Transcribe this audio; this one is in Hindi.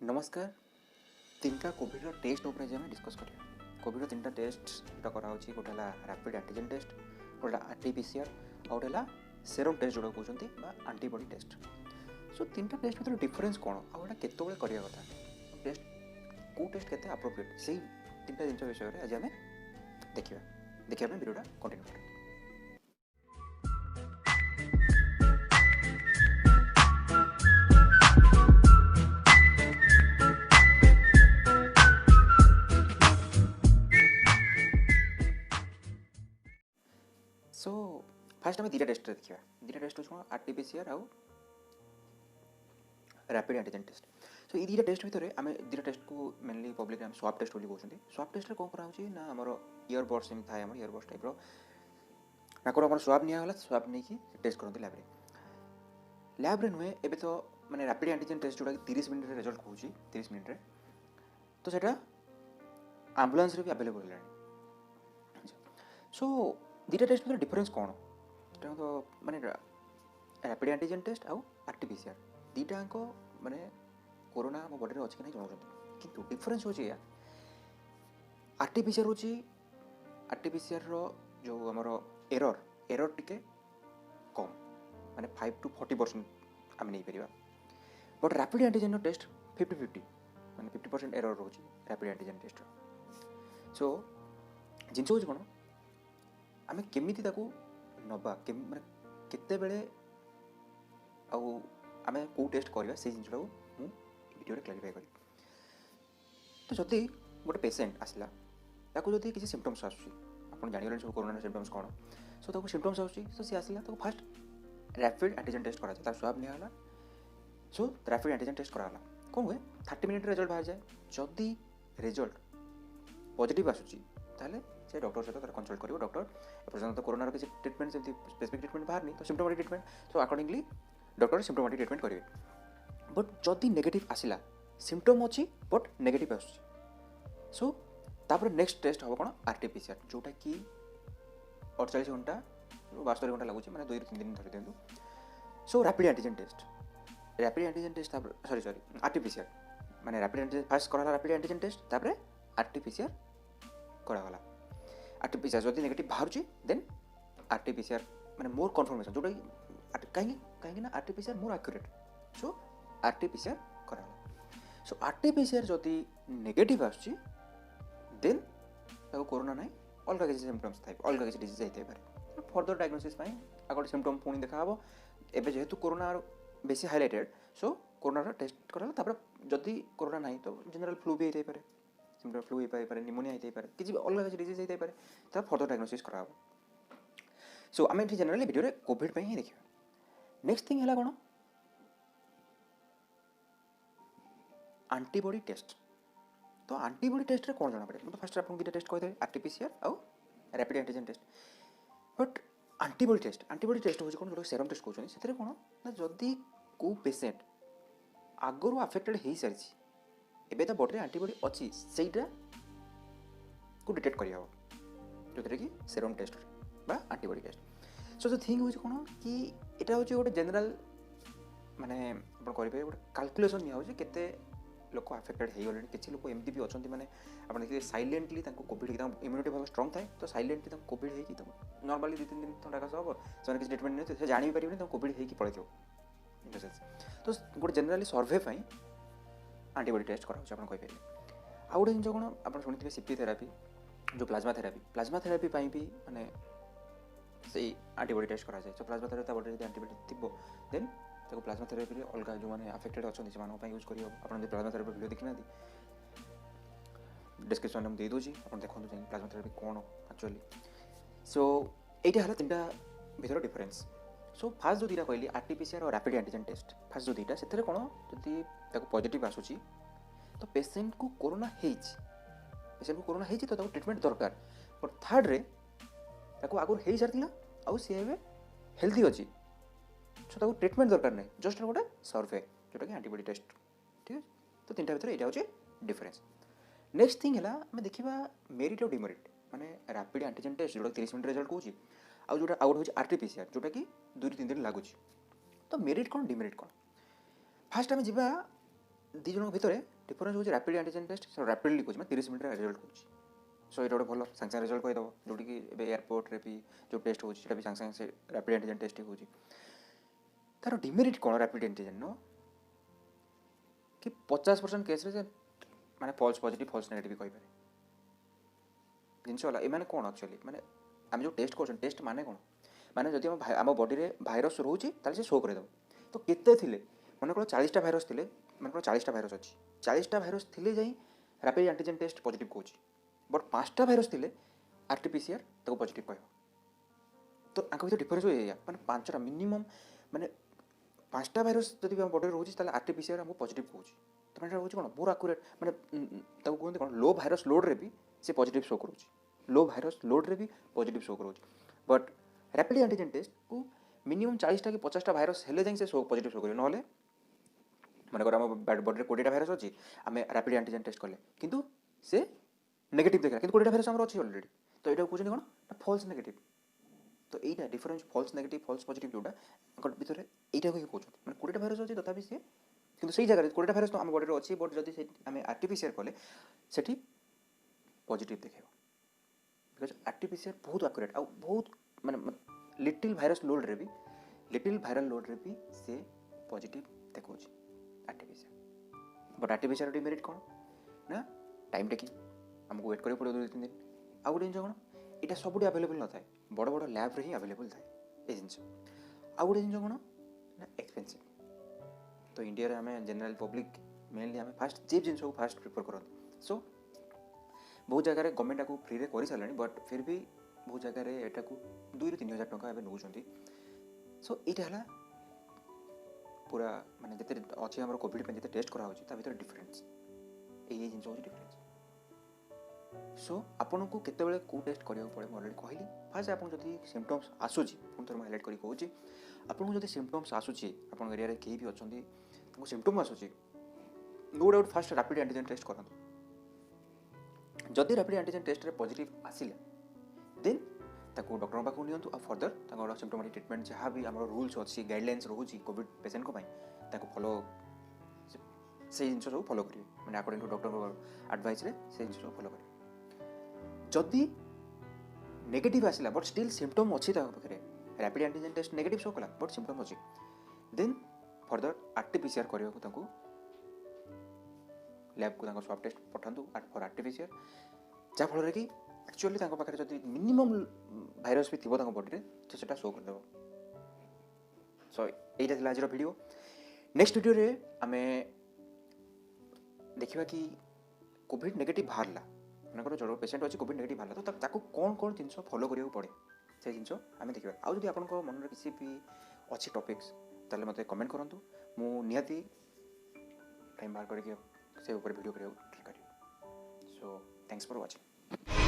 नमस्कार। तीनटा कोविड टेस्ट उपर आम डिस्कस करिया। कोविड तीनटा टेस्ट कराऊँगी। गोटे रैपिड एंटीजन टेस्ट, गोटे आरटीपीसीआर, और गोटे सेरम टेस्ट जोड़ा कहते आंटीबॉडी टेस्ट। सो तीनटा टेस्ट भर डिफरेन्स कौन आटा केतबे करवा कथा, टेस्ट कौ टेस्ट के आप्रोप्रिएट से तीनटा जिन विषय में आज आम देखा वीडियोटा कंटिन्यू करें। सो फास्ट आम दुटा टेस्ट देखा। दुटा टेस्ट हूँ आरटीपीसीआर आउ रैपिड एंटीजन टेस्ट। सो ये दुटा टेस्ट भितर आम दुटा टेस्ट को मेनली पब्लिक आम स्वाब टेस्ट कहते। स्वाब टेस्ट कौन कराऊँगी ना आमर इयरबड्स एम थाए इयरबड्स टाइप नाकर आम स्वाब निगला। स्वाब नहीं टेस्ट करते लैब्रे नुहे एवं तो मैंने रैपिड एंटीजन टेस्ट जोटा 30 मिनट रिजल्ट कहूँ 30 मिनट तो सेटा एम्बुलेंस भी अवेलेबल है। सो दुटा टेस्ट भर डिफरेन्स कौन तो माने रैपिड एंटीजन टेस्ट आउ आरटीपीसीआर दुटा माने कोरोना मो बॉडी अच्छी नहीं जानते किंतु डिफरेन्स हो आरटीपीसीआर हो आरटीपीसीआर जो आमर एरर टिके कम माने 5 to 40% आम नहीं पार। बट रैपिड एंटीजन टेस्ट 50-50 माने 50% एरर रोच रैपिड एंटीजन टेस्ट। सो जिन हूँ कौन आम केमी नवा माने केते बेले आम कौ टेस्ट करवा से जिनटा को वीडियो क्लारिफाई करी। तो जदि गोटे पेसेंट आसला ताको जदि किसी सिम्पटम्स आप जान सब कोरोना सिम्पटम्स कौन सो ताको सिम्पटम्स आसो सी आसला तो फास्ट रैपिड एंटीजन टेस्ट करा तार स्वाब निगला। सो रैपिड एंटीजन टेस्ट कराला कौन हुए 30 मिनट रिजल्ट बाहर जाए। जदि रिजल्ट पॉजिटिव आसूची ताले से डॉक्टर सहित तार कंसल्ट करिवो। डॉक्टर एपर्यंत तो कोरोना किसी ट्रिटमेंट सेमती स्पेसिफिक ट्रिटमेंट बाहर नहीं तो symptomatic treatment so accordingly doctor symptomatic treatment करेंगे। बट जदि नेगेटिव आसला सिम्पटम अच्छी बट नेगेटिव आसूची सो तापर नेक्स्ट टेस्ट हम कौन आरटीपीसीआर जोटा कि 48 घंटा 72 घंटा लगुच मैंने 2-3 दिन धरी दिंतु। So rapid antigen test sorry RTPCR माने रैपिड एंटीजन फास्ट कराला रैपिड एंटीजन टेस्ट तापर आरटीपीसीआर करागला। आरटीपीसीआर जदि नेगेटिव बाहर देन आरटीपीसीआर माने मोर कन्फर्मेशन जोटा कहीं RTPCR more accurate so RTPCR करागला। सो आरटीपीसीआर जदि नेगेटिव आसुची देन ताको कोरोना नहीं अलग किसी सिम्पटम्स थाई अलग किसी डिजीज होते पारे फर्दर डायग्नोसिस आगे सिम्पटम पुणी देखा एवं जेहेतु कोरोना बेसी हाइलाइटेड सो कोरोना टेस्ट करा तापर जदि कोरोना नहीं तो जनरल फ्लू भी होते पारे सिम्पटम फ्लू हो पारे निमोनिया होते पारे किसी अलग किसी डिजीज होते पारे तब फर्दर डायग्नोसिस करा। सो आम ये जनरली वीडियो कोविड ही देखा। नेक्स्ट थिंग है कौन आंटीबॉडी टेस्ट। तो आंटीबॉडी टेस्ट रे कौन जाना पड़े मतलब फास्ट आपको दुटा टेस्ट कहते आरटीपीसीआर आउ rapid antigen test. But antibody test हो कौन जो सेरम टेस्ट कहते हैं कौन ना जदि को पेसेंट आगु आफेक्टेड हो सारी एवं तो बॉडी आंटीबॉडी अच्छी सेटा को डिटेक्ट कर जो कि सेरम टेस्ट बा आंटीबॉडी टेस्ट। सो जो थिंग हो कौन कि यहाँ हूँ गोटे जेनेल माने करेंगे गोटे काल्कुलेसन निया केते लोक आफेक्टेड हो गले किसी लोक एमती भी अच्छा मैंने आप देखिए साइलेंटली कोविड इम्यूनिटी बहुत स्ट्रंग थाए तो साइलेंटली कोविड हो नॉर्मली 2-3 दिन थंडा काश हम से किसी ट्रिटमेंट नहीं से जानी पारे तो कोविड हो पड़े इन द सेंस तो गोटे जेनेराली सर्वे आंटीबॉडी टेस्ट कराऊँ आप कहीपर। आउ गोटे जिन कौन आप शुणी सीपी थेरापी जो प्लाज्मा थेरापी भी माने से आंटीबॉडी टेस्ट करा जाए। तो प्लाज्मा थेरापी बॉडी जो आंटीबॉडी थी देन ताको प्लाज्मा थेरापी अलग जो मैंने आफेक्टेड अच्छा से यूज कर प्लाज्मा थेरापी वीडियो देखी ना डिस्क्रिप्शन में दे दूसरी आप देखो प्लाज्मा थेरापी कौन एक्चुअली। सो यहाँ है तीनटा भर डिफरेन्स। सो फास्ट जो दुटा कहली आरटीपीसीआर और रैपिड एंटीजन टेस्ट फास्ट जो दुटा से कौन जदि पॉजिटिव आसूची तो पेसेंट को कोरोना तो ट्रिटमेंट दरकार। बट थर्ड रे आगुरी हो सारी आउ सी हेल्थी अच्छी सो ट्रिटमेंट दरकार नहीं जस्ट गोटे सर्वे जोटा कि आंटीबॉडी टेस्ट ठीक है। तो तीनटा भर यहाँ हूँ डिफरेन्स। नेक्स्ट थिंग है आम देखा मेरिट और डिमेरिट माने रैपिड एंटीजन टेस्ट जोटा 30 मिनट रिजल्ट कहूँ आउ जो आउट हो आरटीपीसीआर जोटा कि 2-3 दिन लगुच। तो मेरिट कौन डिमेरिट कौन फास्ट आम जा ଦୁଇ ଜଣଙ୍କ ଭିତରେ ଡିଫରେନ୍ସ ହେଉଛି ରାପିଡ୍ ଆଣ୍ଟିଜେନ୍ ଟେଷ୍ଟ ସେ ରାପିଡଲି କହୁଛି ମାନେ 30 ମିନିଟ୍ରେ ରେଜଲ୍ଟ ହେଉଛି। ସୋ ଏଇଟା ଗୋଟେ ଭଲ ସାଙ୍ଗେ ସାଙ୍ଗେ ରେଜଲ୍ଟ କହିଦେବ, ଯେଉଁଠିକି ଏବେ ଏୟାରପୋର୍ଟରେ ବି ଯେଉଁ ଟେଷ୍ଟ ହେଉଛି ସେଇଟା ବି ସାଙ୍ଗେ ସାଙ୍ଗେ ସେ ରାପିଡ୍ ଆଣ୍ଟିଜେନ୍ ଟେଷ୍ଟ ହେଉଛି। ତାର ଡିମେରିଟ୍ କ'ଣ ରାପିଡ୍ ଆଣ୍ଟିଜେନ୍ର କି 50% କେସ୍ରେ ସେ ମାନେ ଫଲ୍ସ ପଜିଟିଭ୍ ଫଲ୍ସ ନେଗେଟିଭ୍ କହିପାରେ। ଜିନିଷ ହେଲା ଏମାନେ କ'ଣ ଆକ୍ଚୁଆଲି ମାନେ ଆମେ ଯେଉଁ ଟେଷ୍ଟ କରୁଛନ୍ତି ଟେଷ୍ଟ ମାନେ କ'ଣ ମାନେ ଯଦି ଆମ ବଡ଼ିରେ ଭାଇରସ୍ ରହୁଛି ତାହେଲେ ସେ ଶୋ କରିଦେବ। ତ କେତେ ଥିଲେ ମନେକର 40ଟା ଭାଇରସ୍ ଥିଲେ, ମନେକର 40ଟା ଭାଇରସ୍ ଅଛି, 40ଟା ଭାଇରସ୍ ଥିଲେ ଯାଇ ରାପିଡ୍ ଆଣ୍ଟିଜେନ୍ ଟେଷ୍ଟ ପଜିଟିଭ୍ କହୁଛି। ବଟ୍ 5ଟା ଭାଇରସ୍ ଥିଲେ RT-PCR ତାକୁ ପଜିଟିଭ୍ କହିବ। ତ ଆଙ୍କ ଭିତରେ ଡିଫରେନ୍ସ ହୁଏ ଏଇଆ ମାନେ 5ଟା ମିନିମମ୍ ମାନେ 5ଟା ଭାଇରସ୍ ଯଦି ଆମ ବଡ଼ିରେ ରହୁଛି ତାହେଲେ RT-PCR ଆମକୁ ପଜିଟିଭ୍ କହୁଛି। ତାମାନେ ଏଇଟା ହେଉଛି କ'ଣ ମୋର ଆକୁରେଟ୍ ମାନେ ତାକୁ କୁହନ୍ତି କ'ଣ ଲୋ ଭାଇରସ୍ ଲୋଡ଼୍ରେ ବି ସେ ପଜିଟିଭ୍ ଶୋ କରୁଛି, ଲୋ ଭାଇରସ୍ ଲୋଡ଼୍ରେ ବି ପଜିଟିଭ୍ ଶୋ କରୁଛି। ବଟ୍ ରାପିଡ୍ ଆଣ୍ଟିଜେନ୍ ଟେଷ୍ଟକୁ ମିନିମମ୍ 40ଟା କି 50ଟା ଭାଇରସ୍ ହେଲେ ଯାଇ ସେ ପଜିଟିଭ୍ ଶୋ କରିବ। ନହେଲେ ମନେକର ଆମ ବଡ଼ିରେ 20ଟା ଭାଇରସ୍ ଅଛି ଆମେ ରାପିଡ୍ ଆଣ୍ଟିଜେନ୍ ଟେଷ୍ଟ କଲେ କିନ୍ତୁ ସେ ନେଗେଟିଭ୍ ଦେଖିଲା କିନ୍ତୁ 20ଟା ଭାଇରସ୍ ଆମର ଅଛି ଅଲରେଡ଼ି। ତ ଏଇଟାକୁ କହୁଛନ୍ତି କ'ଣ ନା ଫଲ୍ସ ନେଗେଟିଭ୍। ତ এইটা difference false negative false positive যেটা ভিতরে এইটাকে ହିଁ କହୁଛନ୍ତି ମାନେ 20ଟା ଭାଇରସ୍ ଅଛି ତଥାପି ସିଏ କିନ୍ତୁ ସେଇ ଜାଗାରେ 20ଟା ଭାଇରସ୍ ତ ଆମ ବଡ଼ିରେ ଅଛି ବଟ୍ ଯଦି ଆମେ RT-PCR କଲେ ସେଠି ପଜିଟିଭ୍ ଦେଖେଇବ ବିକଜ RT-PCR ବହୁତ ଆକୁରେଟ୍ ଆଉ ବହୁତ ମାନେ ଲିଟିଲ୍ ଭାଇରସ୍ ଲୋଡ଼୍ରେ ବି ଲିଟିଲ୍ ଭାଇରାଲ୍ ଲୋଡ଼୍ରେ ବି ସେ ପଜିଟିଭ୍ ଦେଖାଉଛି RT-PCR। ବଟ୍ RT-PCR ଡିମେରିଟ୍ କ'ଣ ନା ଟାଇମ୍ ଟେକିଂ ଆମକୁ ୱେଟ୍ କରିବାକୁ ପଡ଼ିବ 2-3 ଦିନ। ଆଉ ଗୋଟେ ଜିନିଷ କ'ଣ ଏଇଟା ସବୁଠି ଆଭେଲେବୁଲ୍ ନଥାଏ, ବଡ଼ ବଡ଼ ଲ୍ୟାବ୍ରେ ହିଁ ଆଭେଲେବୁଲ୍ ଥାଏ ଏ ଜିନିଷ। ଆଉ ଗୋଟେ ଜିନିଷ କ'ଣ ନା ଏକ୍ସପେନ୍ସିଭ୍। ତ ଇଣ୍ଡିଆରେ ଆମେ ଜେନେରାଲ୍ ପବ୍ଲିକ୍ ମେନଲି ଆମେ ଫାଷ୍ଟ ଚିପ୍ ଜିନିଷକୁ ଫାଷ୍ଟ ପ୍ରିଫର୍ କରନ୍ତି। ସୋ ବହୁତ ଜାଗାରେ ଗଭର୍ଣ୍ଣମେଣ୍ଟ ଆକୁ ଫ୍ରିରେ କରିସାରିଲାଣି ବଟ୍ ଫିର୍ ବି ବହୁତ ଜାଗାରେ ଏଟାକୁ 2,000-3,000 ଟଙ୍କା ଏବେ ନେଉଛନ୍ତି। ସୋ ଏଇଟା ହେଲା ପୁରା ମାନେ ଯେତେ ଅଛି ଆମର କୋଭିଡ଼ ପାଇଁ ଯେତେ ଟେଷ୍ଟ କରାହେଉଛି ତା ଭିତରେ ଡିଫରେନ୍ସ ଏଇ ଜିନିଷ ହେଉଛି ଡିଫରେନ୍ସ। ସୋ ଆପଣଙ୍କୁ କେତେବେଳେ କେଉଁ ଟେଷ୍ଟ କରିବାକୁ ପଡ଼େ ମୁଁ ଅଲରେଡ଼ି କହିଲି। ଫାଷ୍ଟ ଆପଣଙ୍କୁ ଯଦି ସିମ୍ପଟମ୍ସ ଆସୁଛି ପୁଣି ଥରେ ମୁଁ ହାଇଲାଇଟ୍ କରି କହୁଛି ଆପଣଙ୍କୁ ଯଦି ସିମ୍ପଟମ୍ସ ଆସୁଛି ଆପଣଙ୍କ ଏରିଆରେ କେହି ବି ଅଛନ୍ତି ତାଙ୍କୁ ସିମ୍ପଟମ୍ ଆସୁଛି no doubt fast rapid antigen test କରନ୍ତୁ। ଯଦି ରାପିଡ୍ ଆଣ୍ଟିଜେନ୍ ଟେଷ୍ଟରେ ପଜିଟିଭ୍ ଆସିଲା ଦେନ୍ ତାକୁ ଡକ୍ଟରଙ୍କ ପାଖକୁ ନିଅନ୍ତୁ ଆଉ ଫର୍ଦର ତାଙ୍କର ସିମ୍ପଟୋମାଟିକ୍ ଟ୍ରିଟମେଣ୍ଟ ଯାହା ବି ଆମର ରୁଲ୍ସ ଅଛି ଗାଇଡ଼ଲାଇନ୍ସ ରହୁଛି କୋଭିଡ଼ ପେସେଣ୍ଟଙ୍କ ପାଇଁ ତାକୁ ଫଲୋ ସେଇ ଜିନିଷ ସବୁ ଫଲୋ କରିବେ ମାନେ ଆକର୍ଡ଼ିଂ ଟୁ ଡକ୍ଟରଙ୍କ ଆଡ଼ଭାଇସ୍ରେ ସେଇ ଜିନିଷ ସବୁ ଫଲୋ କରିବେ। ଯଦି ନେଗେଟିଭ୍ ଆସିଲା ବଟ୍ ଷ୍ଟିଲ୍ ସିମ୍ପଟମ୍ ଅଛି ତାଙ୍କ ପାଖରେ rapid antigen test negative show କଲା ବଟ୍ ସିମ୍ପଟମ୍ ଅଛି ଦେନ୍ ଫର୍ଦର RT-PCR କରିବାକୁ ତାଙ୍କୁ ଲ୍ୟାବ୍କୁ ତାଙ୍କ ସ୍ୱାବ୍ ଟେଷ୍ଟ ପଠାନ୍ତୁ ଫର୍ RT-PCR ଯାହାଫଳରେ କି ଆକ୍ଚୁଆଲି ତାଙ୍କ ପାଖରେ ଯଦି ମିନିମମ୍ ଭାଇରସ୍ ବି ଥିବ ତାଙ୍କ ବଡ଼ିରେ ତ ସେଇଟା ଶୋ କରିଦେବ। ସୋ ଏଇଟା ଥିଲା ଆଜିର ଭିଡ଼ିଓ। ନେକ୍ସଟ ଭିଡ଼ିଓରେ ଆମେ ଦେଖିବା କି କୋଭିଡ଼ ନେଗେଟିଭ୍ ବାହାରିଲା ମନେକର ଜଣେ ପେସେଣ୍ଟ ଅଛି କୋଭିଡ଼ ନେଗେଟିଭ୍ ବାହାରିଲା ତ ତାକୁ କ'ଣ କ'ଣ ଜିନିଷ ଫଲୋ କରିବାକୁ ପଡ଼େ ସେ ଜିନିଷ ଆମେ ଦେଖିବା। ଆଉ ଯଦି ଆପଣଙ୍କ ମନରେ କିଛି ବି ଅଛି ଟପିକ୍ସ ତାହେଲେ ମୋତେ କମେଣ୍ଟ କରନ୍ତୁ, ମୁଁ ନିହାତି ଟାଇମ୍ ବାହାର କରିକି ସେ ଉପରେ ଭିଡ଼ିଓ କରିବାକୁ ଟ୍ରାଏ କରିବି। So thanks for watching.